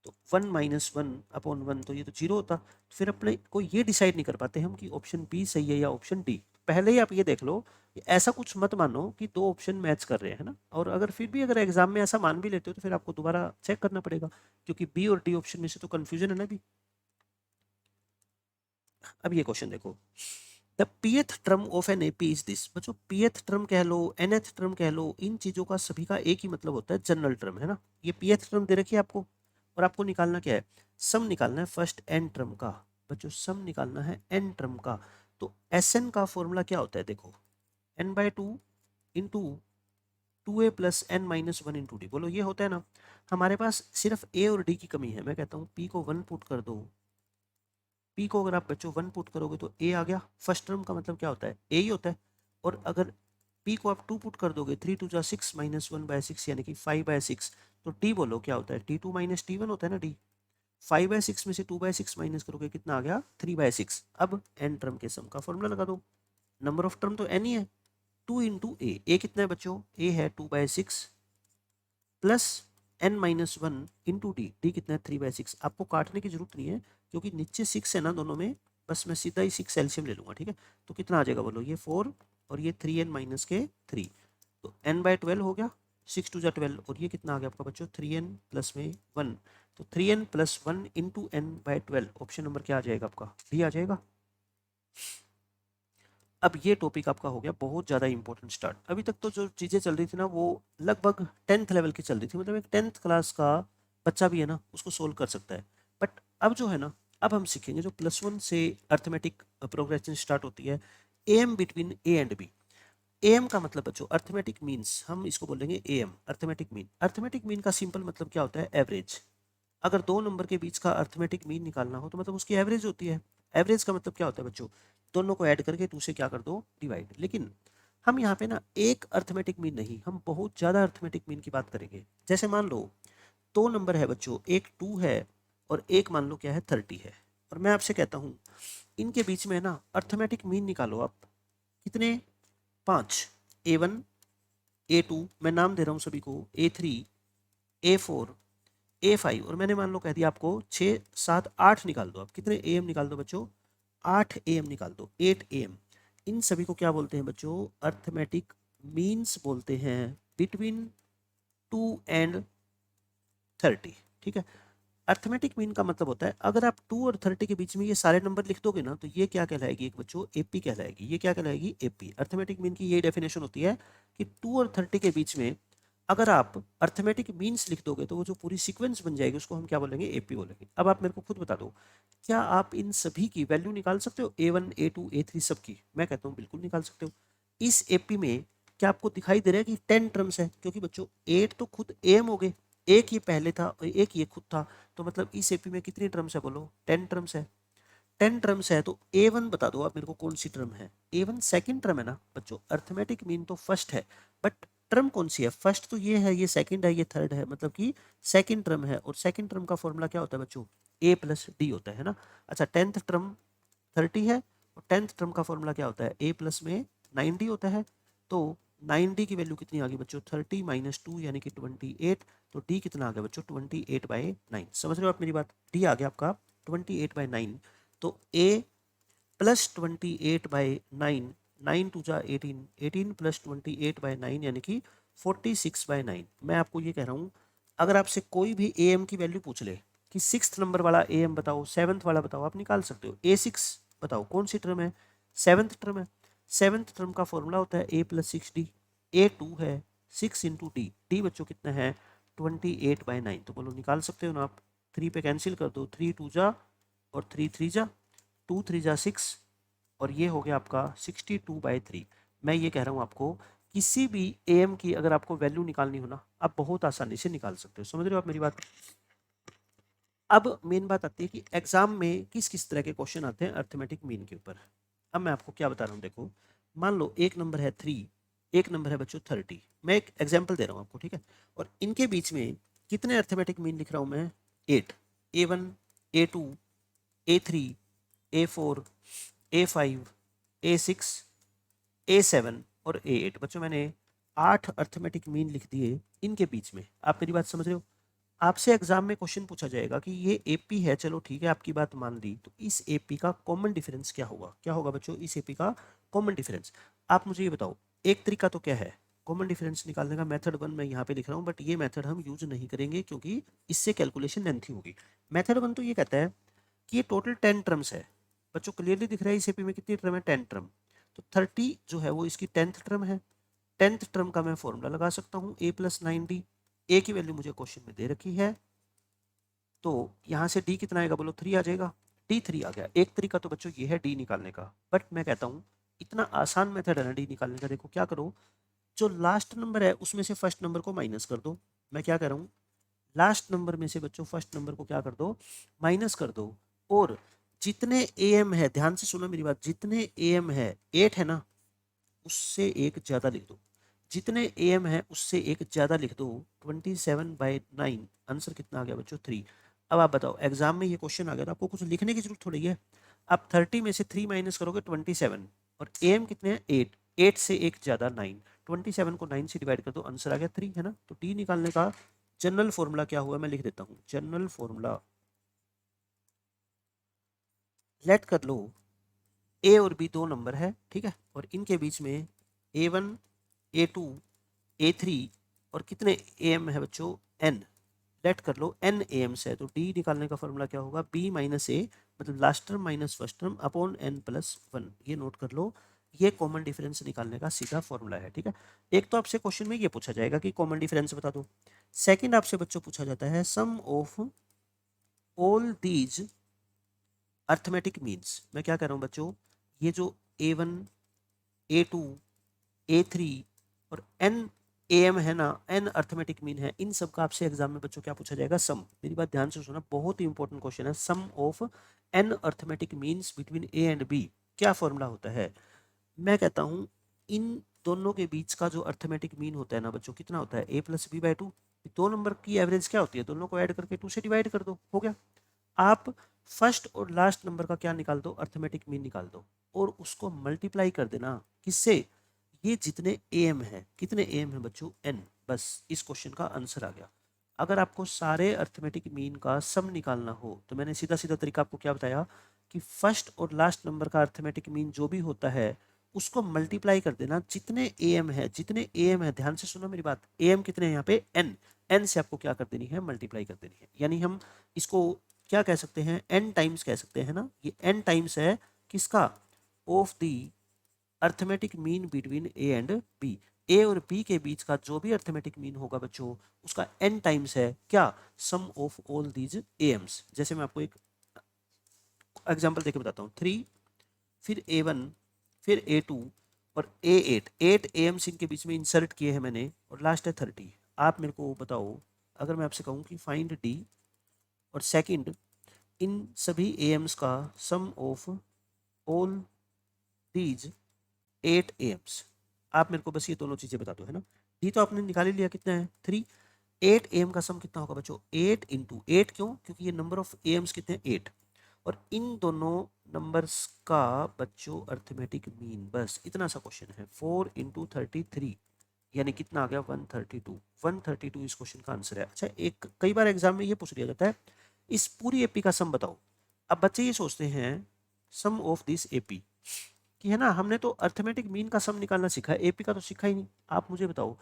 तो 1-1/1 तो ये तो 0 होता। फिर अपने को ये डिसाइड नहीं कर पाते हम कि ऑप्शन बी सही है या ऑप्शन डी। पहले ही आप ये देख लो, ऐसा कुछ मत मानो कि दो ऑप्शन मैच कर रहे हैं ना। और अगर फिर भी अगर एग्जाम में ऐसा मान भी लेते हो तो फिर आपको दोबारा चेक करना पड़ेगा, क्योंकि बी और डी ऑप्शन में से तो कंफ्यूजन है ना भी। अब ये क्वेश्चन देखो, the pth term of an AP is this. बच्चों pth टर्म कह लो nth टर्म कह लो, इन चीजों का सभी का एक ही मतलब होता है, जनरल टर्म है ना। ये pth टर्म दे रखी है आपको और आपको निकालना क्या है, सम निकालना है फर्स्ट n टर्म का। बच्चों सम निकालना है n टर्म का। तो Sn का फॉर्मूला क्या होता है देखो, n/2 into 2a plus n-1 into D. बोलो ये होता है ना। हमारे पास सिर्फ a और d की कमी है। मैं कहता हूँ p को 1 पुट कर दो। p को अगर आप बच्चों 1 पुट करोगे तो a आ गया। फर्स्ट टर्म का मतलब क्या होता है, a ही होता है। और अगर p को आप 2 पुट कर दोगे, 3 2 6 -1/6 यानी कि 5/6। तो d बोलो क्या होता है, t2 माइनस t1 होता है ना। d 5/6 में से 2/6 माइनस करोगे कितना आ गया 3/6। अब n टर्म के सम का फॉर्मूला लगा दो। नंबर ऑफ टर्म तो n ही है, 2 इंटू ए कितना है बच्चों, a है 2/6 plus n-1 into d. D कितना है 3/6। आपको काटने की जरूरत नहीं है क्योंकि नीचे 6 है ना दोनों में, बस मैं सीधा ही 6 एलसीएम ले लूंगा, ठीक है। तो कितना आ जाएगा बोलो, ये 4 और ये 3n माइनस के 3। तो n/12 हो गया, 6 2 12। और ये कितना आ गया आपका बच्चों 3n प्लस में 1। तो 3n plus 1 into n/12, option number क्या आ जाएगा आपका, डी आ जाएगा। अब ये टॉपिक आपका हो गया बहुत ज़्यादा इंपॉर्टेंट स्टार्ट। अभी तक तो जो चीज़ें चल रही थी ना वो लगभग 10th लेवल की चल रही थी, मतलब एक 10th क्लास का बच्चा भी है ना उसको सोल्व कर सकता है। बट अब जो है ना, अब हम सीखेंगे जो +1 से अर्थमेटिक प्रोग्रेशन स्टार्ट होती है, M between a and b. M का मतलब बच्चों अर्थमेटिक मीन्स, हम इसको बोलेंगे M arithmetic mean. Arithmetic mean का सिंपल मतलब क्या होता है, एवरेज। अगर दो नंबर के बीच का अर्थमेटिक मीन निकालना हो तो मतलब उसकी एवरेज होती है। एवरेज का मतलब क्या होता है बच्चों, दोनों को ऐड करके टू से क्या कर दो, डिवाइड। लेकिन हम यहाँ पे ना एक अर्थमेटिक मीन नहीं, हम बहुत ज़्यादा अर्थमेटिक मीन की बात करेंगे। जैसे मान लो दो नंबर है बच्चों, एक 2 है और एक मान लो क्या है 30 है। और मैं आपसे कहता हूँ इनके बीच में ना अर्थमेटिक मीन निकालो आप। कितने, 5। A1 A2, मैं नाम दे रहा हूँ सभी को, A3 A4 A5। और मैंने मान लो कह दिया आपको 6 7 8 निकाल दो। आप कितने AM निकाल दो बच्चों, 8 AM निकाल दो, 8 AM। इन सभी को क्या बोलते हैं बच्चों, अर्थमेटिक मीन्स बोलते हैं बिटवीन 2 एंड 30, ठीक है। अर्थमेटिक मीन का मतलब होता है अगर आप 2 और 30 के बीच में ये सारे नंबर लिख दोगे ना तो ये क्या कहलाएगी एक बच्चों, एपी कहलाएगी। ये क्या कहलाएगी, एपी। अर्थमेटिक मीन की ये डेफिनेशन होती है कि 2 और 30 के बीच में अगर आप अर्थमेटिक मीन्स लिख दोगे तो वो जो पूरी सीक्वेंस बन जाएगी उसको हम क्या बोलेंगे, एपी बोलेंगे। अब आप मेरे को खुद बता दो, क्या आप इन सभी की वैल्यू निकाल सकते हो, A1 A2 A3 सबकी? मैं कहता हूँ बिल्कुल निकाल सकते हो। इस एपी में क्या आपको दिखाई दे रहा है कि 10 टर्म्स है, क्योंकि बच्चों 8 तो खुद एम हो गए, एक ये पहले था और एक ये खुद था, तो मतलब इस एपी में कितनी टर्म्स है बोलो, 10 टर्म्स है। 10 टर्म्स है तो A1 बता दो आप मेरे को कौन सी टर्म है। A1 सेकंड टर्म है ना बच्चों, अर्थमेटिक मीन तो फर्स्ट है, बट टर्म कौन सी है, फर्स्ट तो ये है, ये सेकंड है, ये थर्ड है, मतलब कि सेकंड टर्म है। और सेकंड टर्म का फॉर्मूला क्या होता है बच्चों, A प्लस डी होता है ना। अच्छा, 10th टर्म 30 है और 10th टर्म का फॉर्मूला क्या होता है, A प्लस में 9D होता है। तो 9D की वैल्यू कितनी आ गई बच्चों, 30 माइनस 2 यानी कि 28। तो D कितना आ गया बच्चों, 28/9। समझ रहे हो आप मेरी बात, D आ गया आपका 28/9। तो A प्लस 28/9, 9 टू जा 18, 18 प्लस 28/9 यानी कि 46/9। मैं आपको ये कह रहा हूँ, अगर आपसे कोई भी ए एम की वैल्यू पूछ ले कि 6th नंबर वाला ए एम बताओ, 7th वाला बताओ, आप निकाल सकते हो। A6 बताओ कौन सी टर्म है, 7th टर्म है। 7th टर्म का फॉर्मूला होता है A प्लस 6D। A2 है 6 इंटू डी, डी बच्चों कितना है 28/9। तो बोलो निकाल सकते हो ना आप, 3 पे कैंसिल कर दो, 3 2 जा और 3 3 जा, 2 3 जा 6 और ये हो गया आपका 62/3। मैं ये कह रहा हूँ आपको, किसी भी एम की अगर आपको वैल्यू निकालनी हो ना, आप बहुत आसानी से निकाल सकते हो। समझ रहे हो आप मेरी बात। अब मेन बात आती है कि एग्जाम में किस किस तरह के क्वेश्चन आते हैं अर्थमेटिक मीन के ऊपर। अब मैं आपको क्या बता रहा हूँ, देखो मान लो एक नंबर है 3, एक नंबर है बच्चों 30। मैं एक एग्जाम्पल दे रहा हूँ आपको, ठीक है। और इनके बीच में कितने अर्थमेटिक मीन लिख रहा हूँ मैं, 8। A1 A2 A3 A4 A5 A6 A7 और A8। बच्चों मैंने 8 अर्थमेटिक मीन लिख दिए इनके बीच में। आप मेरी बात समझ रहे हो। आपसे एग्जाम में क्वेश्चन पूछा जाएगा कि ये एपी है, चलो ठीक है आपकी बात मान ली, तो इस एपी का कॉमन डिफरेंस क्या होगा, क्या होगा बच्चों इस एपी का कॉमन डिफरेंस। आप मुझे ये बताओ, एक तरीका तो क्या है कॉमन डिफरेंस निकालने का, मेथड 1 मैं यहाँ पे लिख रहा हूँ, बट ये मेथड हम यूज नहीं करेंगे क्योंकि इससे कैलकुलेशन लेंथी होगी। मेथड 1 तो ये कहता है कि ये टोटल 10 टर्म्स है। बच्चों क्लियरली दिख रहा है इस एपी में कितनी टर्म है, 10 टर्म। तो 30 जो है वो इसकी 10th टर्म है। 10th टर्म का मैं फॉर्मूला लगा सकता हूँ A प्लस 9D। ए की वैल्यू मुझे क्वेश्चन में दे रखी है, तो यहाँ से डी कितना आएगा बोलो, 3 आ जाएगा। डी 3 आ गया। एक तरीका तो बच्चों ये है डी निकालने का, बट मैं कहता हूँ इतना आसान मेथड है ना डी निकालने का। देखो क्या करो, जो लास्ट नंबर है उसमें से फर्स्ट नंबर को माइनस कर दो। मैं क्या कह रहा हूँ, लास्ट नंबर में से बच्चों फर्स्ट नंबर को क्या कर दो, माइनस कर दो। और जितने ए एम है, ध्यान से सुनो मेरी बात, जितने ए एम है 8 है ना, उससे एक ज़्यादा लिख दो। जितने ए एम है उससे एक ज़्यादा लिख दो। 27/9 आंसर कितना आ गया बच्चों, 3। अब आप बताओ एग्जाम में ये क्वेश्चन आ गया तो आपको कुछ लिखने की जरूरत थोड़ी है। आप 30 में से 3 माइनस करोगे 27, और ए एम कितने हैं 8, 8 से एक ज़्यादा 9, 27 को 9 से डिवाइड कर दो, आंसर आ गया 3, है ना। तो डी निकालने का जनरल फॉर्मूला क्या हुआ, मैं लिख देता हूँ। जनरल फॉर्मूला, लेट कर लो ए और बी दो नंबर है, ठीक है, और इनके बीच में A1 A2 A3 और कितने ए एम है बच्चों, n। लेट कर लो n ए एम से है, तो डी निकालने का फॉर्मूला क्या होगा, b माइनस ए, मतलब last term minus first term upon n plus 1। ये नोट कर लो, ये कॉमन डिफरेंस निकालने का सीधा फॉर्मूला है, ठीक है। एक तो आपसे क्वेश्चन में ये पूछा जाएगा कि कॉमन डिफरेंस बता दो। सेकंड आपसे बच्चों पूछा जाता है sum of all these arithmetic means. मैं क्या कर रहा हूँ बच्चों, ये जो A1 A2 A3 और n ए एम है ना, n अर्थमेटिक मीन है, इन सब का आपसे एग्जाम में बच्चों क्या पूछा जाएगा, सम। मेरी बात ध्यान से सुना, बहुत ही इंपॉर्टेंट क्वेश्चन है। Sum of n arithmetic means between a and b, क्या फॉर्मूला होता है। मैं कहता हूँ इन दोनों के बीच का जो अर्थमेटिक मीन होता है ना बच्चों, कितना होता है, a प्लस बी बाई 2। दो नंबर की एवरेज क्या होती है, दोनों को ऐड करके 2 से डिवाइड कर दो, हो गया। आप फर्स्ट और लास्ट नंबर का क्या निकाल दो, अर्थमेटिक मीन निकाल दो, और उसको मल्टीप्लाई कर देना किससे, ये जितने ए एम है, कितने ए एम है बच्चों, n। बस इस क्वेश्चन का आंसर आ गया। अगर आपको सारे अर्थमेटिक मीन का सम निकालना हो तो मैंने सीधा सीधा तरीका आपको क्या बताया कि फर्स्ट और लास्ट नंबर का अर्थमेटिक मीन जो भी होता है उसको मल्टीप्लाई कर देना, जितने एम है, जितने एम है, ध्यान से सुनो मेरी बात, एम कितने हैं यहाँ पे एन, एन से आपको क्या कर देनी है, मल्टीप्लाई कर देनी है। यानी हम इसको क्या कह सकते हैं, एन टाइम्स कह सकते हैं ना, ये एन टाइम्स है किसका, of the arithmetic mean between a and b. A और बी के बीच का जो भी अर्थमेटिक मीन होगा बच्चों, उसका एन टाइम्स है क्या, सम ऑफ ऑल दीज एम्स। जैसे मैं आपको एक एग्जांपल देके बताता हूँ, 3 फिर A1 फिर A2 और A8, 8 एम्स इनके बीच में इंसर्ट किए हैं मैंने, और लास्ट है 30। आप मेरे को बताओ, अगर मैं आपसे कहूँ कि फाइंड डी, और सेकंड इन सभी एम्स का सम ऑफ ऑल दीज 8 एम्स, आप मेरे को बस ये दोनों चीजें बता दो, है ना। डी तो आपने निकाल ही लिया, कितना है 3, 8 एम का सम कितना होगा बच्चों, 8 इंटू 8, क्यों, क्योंकि ये नंबर ऑफ एम्स कितने हैं 8, और इन दोनों नंबर्स का बच्चों अर्थमेटिक मीन, बस इतना सा क्वेश्चन है। 4 इंटू 33 यानी कितना आ गया 132, 132 इस क्वेश्चन का आंसर है। अच्छा, एक कई बार एग्जाम में ये पूछ लिया जाता है, इस पूरी एपी का सम बताओ। अब बच्चे ये सोचते हैं सम ऑफ दिस एपी कि है ना, हमने तो अर्थमेटिक मीन का सम निकालना सीखा है, एपी का तो सीखा ही नहीं। आप मुझे बताओ,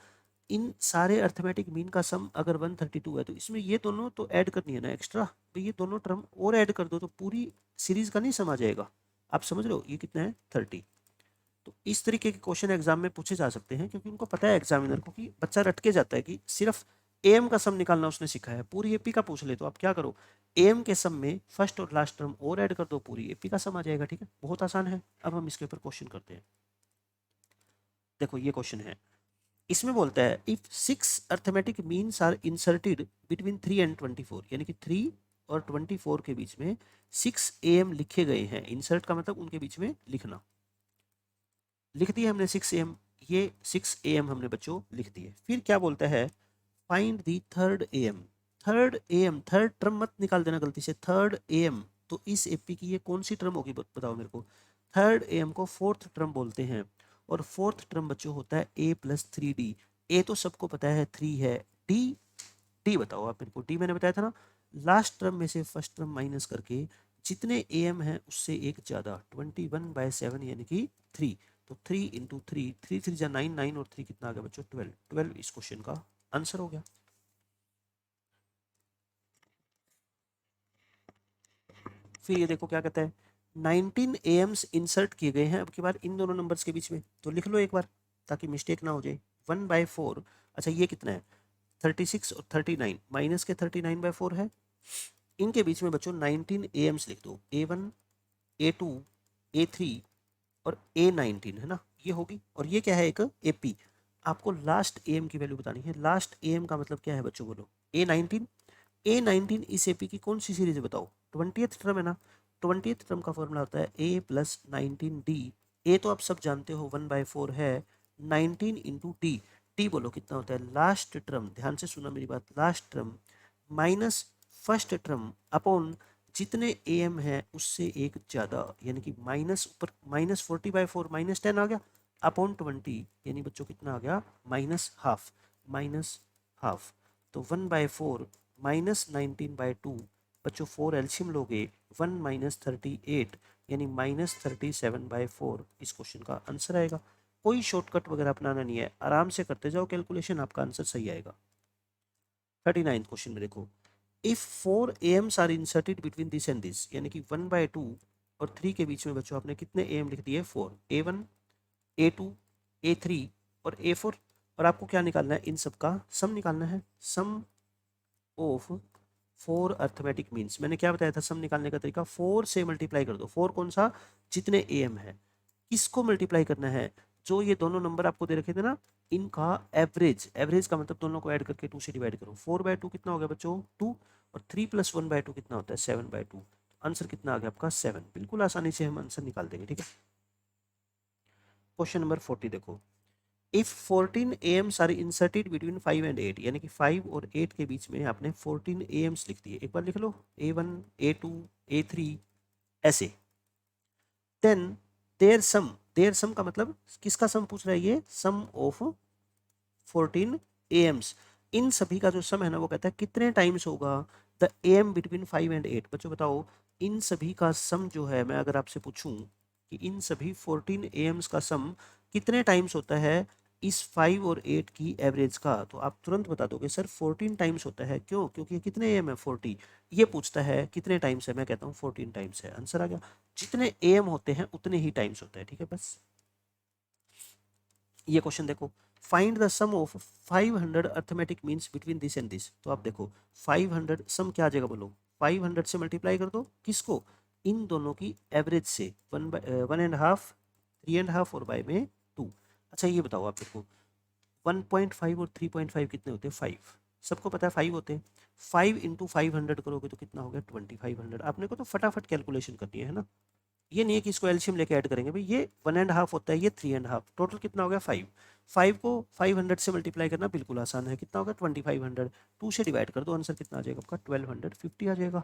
इन सारे अर्थमेटिक मीन का सम अगर 132 है, तो इसमें ये दोनों तो ऐड करनी है ना एक्स्ट्रा, तो ये दोनों टर्म और ऐड कर दो तो पूरी सीरीज का नहीं सम आ जाएगा। आप समझ रहे हो, ये कितना है 30। तो इस तरीके के क्वेश्चन एग्जाम में पूछे जा सकते हैं, क्योंकि उनको पता है एग्जामिनर को कि बच्चा रट के जाता है कि सिर्फ एम का सम निकालना उसने सीखा है, पूरी एपी का पूछ ले तो आप क्या करो, एम के सम में फर्स्ट और लास्ट टर्म और ऐड कर दो, पूरी एपी का सम आ जाएगा। ठीक है, बहुत आसान है। अब हम इसके ऊपर क्वेश्चन करते हैं। देखो ये क्वेश्चन है, इसमें बोलता है if 6 arithmetic means are inserted between 3 and 24, यानी कि 3 और 24 के बीच में 6 एम लिखे गए हैं। इंसर्ट का मतलब उनके बीच में लिखना, लिख दिया हमने 6 एम, ये 6 एम हमने बच्चों लिख दिए। फिर क्या बोलता है, find the third M, third M, third term मत निकाल देना गलती से, थर्ड एम। तो इस एपी की ये कौन सी टर्म होगी बताओ मेरे को। थर्ड एम को फोर्थ टर्म बोलते हैं, और फोर्थ टर्म बच्चों होता है a प्लस 3d। ए तो सबको पता है 3 है, डी, डी बताओ आप मेरे को, डी मैंने बताया था ना, लास्ट टर्म में से फर्स्ट टर्म माइनस करके जितने एम है उससे एक ज़्यादा, 21/7 यानी कि 3। तो 3 इंटू 3, 3 3 जा 9, 9 और 3 कितना आ गया बच्चों 12, 12 इस क्वेश्चन का आंसर हो गया। फिर ये देखो क्या कहता है, 19 एम्स इंसर्ट किए गए हैं अब की बार इन दोनों नंबर्स के बीच में, तो लिख लो एक बार ताकि मिस्टेक ना हो जाए। 1/4, अच्छा ये कितना है 36 और 39, माइनस के 39/4 है, इनके बीच में बच्चों 19 एम्स लिख दो, A1 A2 A3 और A19, है ना, ये होगी। और ये क्या है, एक AP। आपको लास्ट एम की वैल्यू बतानी है, लास्ट एम का मतलब क्या है बच्चों, बोलो A19। A19 इस एपी की कौन सी सीरीज है बताओ, 20th टर्म है ना, 20th टर्म का फॉर्मूला होता है A प्लस 19D। ए तो आप सब जानते हो 1/4 है, 19 इंटू डी, डी बोलो कितना होता है, लास्ट टर्म, ध्यान से सुना मेरी बात, last term minus first term upon जितने एम है उससे एक ज़्यादा, यानी कि माइनस ऊपर -40/4 -10 आ गया, अपॉन 20 यानी बच्चों कितना आ गया -हाफ, -हाफ। तो 1/4 -19/2 बच्चों 4 एल्शियम लोगे 1 -38 यानी -37/4 इस क्वेश्चन का आंसर आएगा। कोई शॉर्टकट वगैरह अपनाना नहीं है, आराम से करते जाओ कैलकुलेशन, आपका आंसर सही आएगा। 39 क्वेश्चन में देखो, if 4 Ms are inserted between this and this, यानी कि 1/2 और 3 के बीच में बच्चों आपने कितने एम लिख दिए 4, A1 A2 A3 और A4, और आपको क्या निकालना है, इन सब का सम निकालना है, सम ऑफ 4 अर्थमेटिक मीन्स। मैंने क्या बताया था सम निकालने का तरीका, 4 से मल्टीप्लाई कर दो, 4 कौन सा, जितने एम है, किसको मल्टीप्लाई करना है, जो ये दोनों नंबर आपको दे रखे थे ना, इनका एवरेज, एवरेज का मतलब दोनों को ऐड करके 2 से डिवाइड करो। 4/2 कितना हो गया बच्चों 2, और 3 + 1/2 कितना होता है 7/2। आंसर कितना आ गया आपका 7, बिल्कुल आसानी से हम आंसर निकाल देंगे। ठीक है, क्वेश्चन नंबर 40 देखो, if 14 Ms are inserted between 5 and 8, यानी कि 5 और 8 के बीच में आपने 14 एम्स लिख दिए, एक बार लिख लो A1 A2 A3 ऐसे, देन देयर सम, देयर सम का मतलब किसका सम पूछ रहा है, ये सम ऑफ 14 एम्स, इन सभी का जो सम है ना वो कहता है कितने टाइम्स होगा द एम बिटवीन 5 एंड 8। बच्चों बताओ, इन सभी का सम जो है, मैं अगर आपसे पूछूं कि इन सभी 14 एम्स का सम कितने टाइम्स होता है इस 5 और 8 की एवरेज का। तो आप तुरंत बता दोगे सर 14 टाइम्स होता है, क्यों? क्योंकि कितने एम है 40। ये पूछता है कितने टाइम्स है, मैं कहता हूँ 14 टाइम्स है। आंसर आ गया। जितने एम होते हैं उतने ही टाइम्स होता है, ठीक है। बस ये क्वेश्चन देखो, find the sum of 500 arithmetic means between this and this. तो आप देखो 500 सम क्या आ जाएगा बोलो, 500 से मल्टीप्लाई कर दो किसको, इन दोनों की एवरेज से, 1.5 3.5 और बाय में 2। अच्छा ये बताओ आप देखो 1.5 और 3.5 कितने होते हैं, 5। सबको पता है 5 होते हैं। 5 इंटू 500 करोगे तो कितना हो गया 2500। आपने को तो फटाफट कैलकुलेशन करनी है ना। ये नहीं है कि इसको एलसीएम लेके ऐड करेंगे भाई, ये 1.5 होता है, ये 3.5, टोटल कितना हो गया 5। 5 को 500 से मल्टीप्लाई करना बिल्कुल आसान है, कितना होगा 2500। 2 से डिवाइड कर दो, आंसर कितना आ जाएगा आपका 1250 आ जाएगा।